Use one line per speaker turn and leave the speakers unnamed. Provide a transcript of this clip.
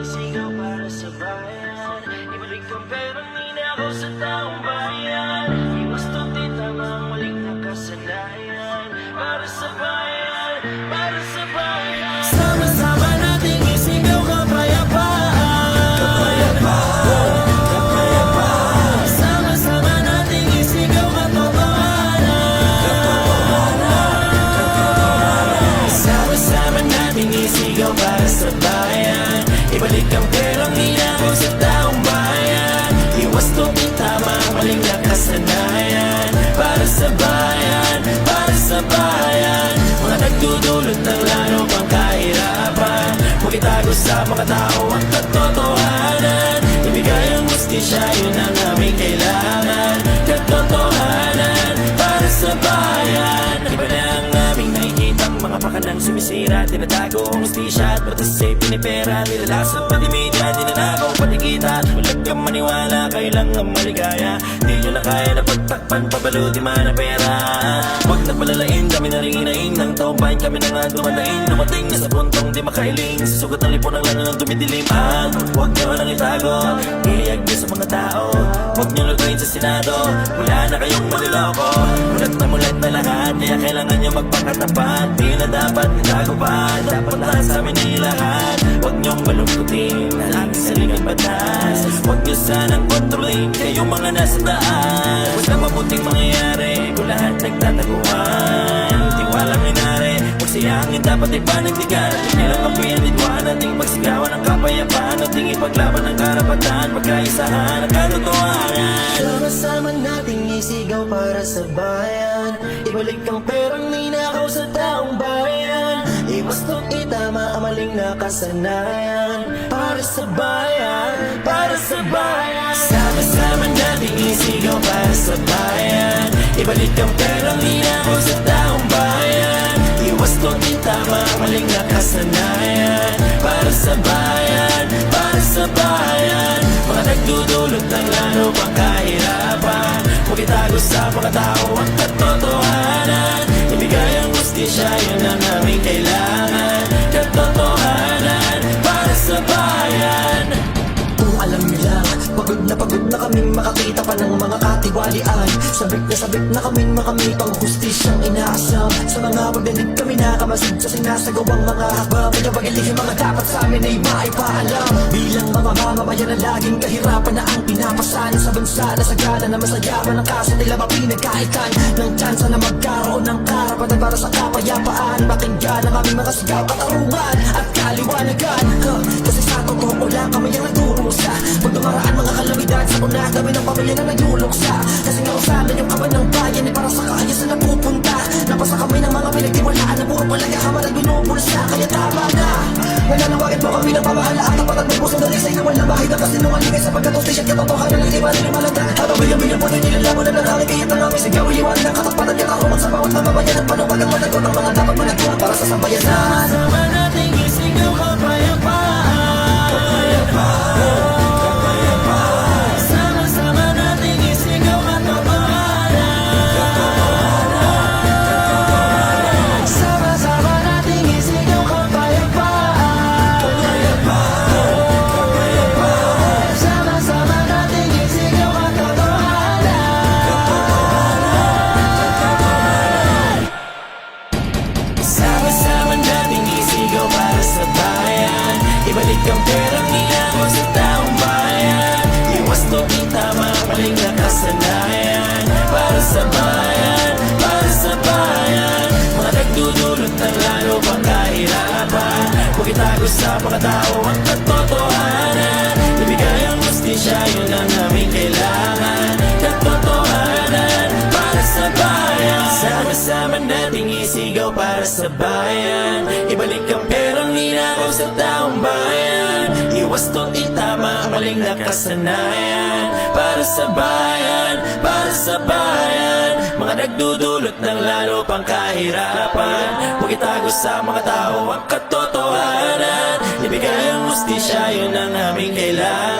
isigaw para sa bayan. Ibalik ang perang ninakaw sa taong bayan. Iwas tuti tamang maling nakasanayan. Para sa bayan, para sa bayan. Sama-sama nating isigaw kapayapaan. Kapayapaan. Sama-sama nating isigaw katotohanan. Sama-sama nating isigaw para sa bayan. Ibalik ang perang ninakaw sa taong bayan. Iwas tuti tamang maling nakasanayan. Para sa bayan, para sa bayan. Mga nagdudulot ng lalo pang kahirapan. Huwag itago sa mga tao ang katotohanan. Ibigay ang justisya, yun ang aming kailangan. Katotohanan para sa bayan. Iba na ang aming nakikitang mga pakanang sumisira. Tinatago ang justisya at batas ay pinipera. Nilalasap pati media, dinanakaw pati kita. Walang kang maniwala, kayo lang ang maligaya. Di nyo na kaya na pagtakpan, pabaluti man na pera. Huwag nagmalalain, kami na rin inaing ng taong bayan, kami na nga dumadain. Dumating na sa puntong di makailing. Susugat ang lipon ng lalo ng dumidilim. Huwag nyo nang itago, ihiyag nyo sa mga tao. Huwag nyo lutuin sa Senado, wala na kayong maliloko. Mulat na lahat, kaya kailangan nyo magpakatapat. Di na dapat itago pa, dapat lahat sa amin ay lahat. Huwag nyong malungkutin, ang saligang batas. Huwag nyo sanang kontrolin, kayong mga nasa taas. Huwag na mabuting mangyayari, kung lahat nagtataguan. Tiwalang inari, huwag sayangin, dapat ipanindigan. At ilang kapiyan, ditwaan nating pagsigawan ng kapayapaan. Ating ipaglaban ng karapatan, magkaisahan ang katotohanan. Sama-sama nating isigaw para sa bayan. Ibalik ang perang ninakaw sa taong bayan. Iwas tuti tama ang maling nakasanayan. Para sa bayan, para sa bayan. Sama-sama nating isigaw para sa bayan. Ibalik ang perang ninakaw sa taong bayan. Iwas tuti tama ang maling nakasanayan. Para sa bayan, para sa bayan. Mga nagdudulot ng lalo pang kahirapan. Huwag itago sa mga tao ang katotohanan. Ibigay ang justisya, yun ang aming kailangan. Katotohanan para sa bayan. Kung alam niyo lang, pagod na kaming makakita pa ng mga katiwalian. Sabik na kaming makamit pang hustisyang inaasam. Sa mga pagdanig kami nakamasid sa sinasagawang mga habang. Pinabagilin yung mga dapat sa amin ay maipaalam. Bilang mga mamamayan na laging kahirapan na ang pinapasan sa bansa na sagana na masayaman ang kaso nila mapinagkaitan ng tsansa na magkaroon ng karapatan para sa kapayapaan. Pakinggan ang aming mga sigaw, katarungan at kaliwanagan. Kasi sa totoo lang kami ang nagdurusa. Pag dumaraan mga kalamidad sa unang kami ng pamilya na nagduloksa. Kasi nga usalan yung kaman ng bayan ay para sa kaayusan na pupunta. Napasa kami ng mga pinagtiwalaan na puro palaga kama na binubulsa. Kaya tama na, nananawagan po kami ng pamahalaan. Tapat at may pusong dalisay na walang bahid na kasinungalingan sapagkat ustisya at katotohanan ng iba nila malanda. Habang bilang-bilang po din nilalaman na narangin. Kaya't ang aming sigaw iwan ng katapatan niya karuman sa bawat mamabayan. At panubagang managot ang mga dapat managtunan para sa sambayanan. Sama nating isigaw kapayapaan. Kapayapaan. Sama-sama nating isigaw katotohanan. Katotohanan. Sama-sama nating isigaw kapayapaan. Kapayapaan. Kapayapaan. Sama-sama nating isigaw katotohanan. Katotohanan. Sama-sama nating isigaw para sa bayan. Ibalik ang perang ninakaw sa taong bayan. Iwas tuti tama ang maling nakasanayan. Para sa bayan, para sa bayan. Mga nagdudulot ng lalo pang kahirapan. Huwag itago sa mga tao ang katotohanan. Ibigay ang justisya, yun ang aming kailangan. Katotohanan para sa bayan. Sama-sama nating isigaw para sa bayan. Ibalik ang perang ninakaw sa taong bayan. Iwas tuti tama ang maling nakasanayan. Para sa bayan, para sa bayan. Mga nagdudulot ng lalo pang kahirapan. Huwag itago sa mga tao ang katotohanan. Ibigay ang justisya, yun ang aming kailangan.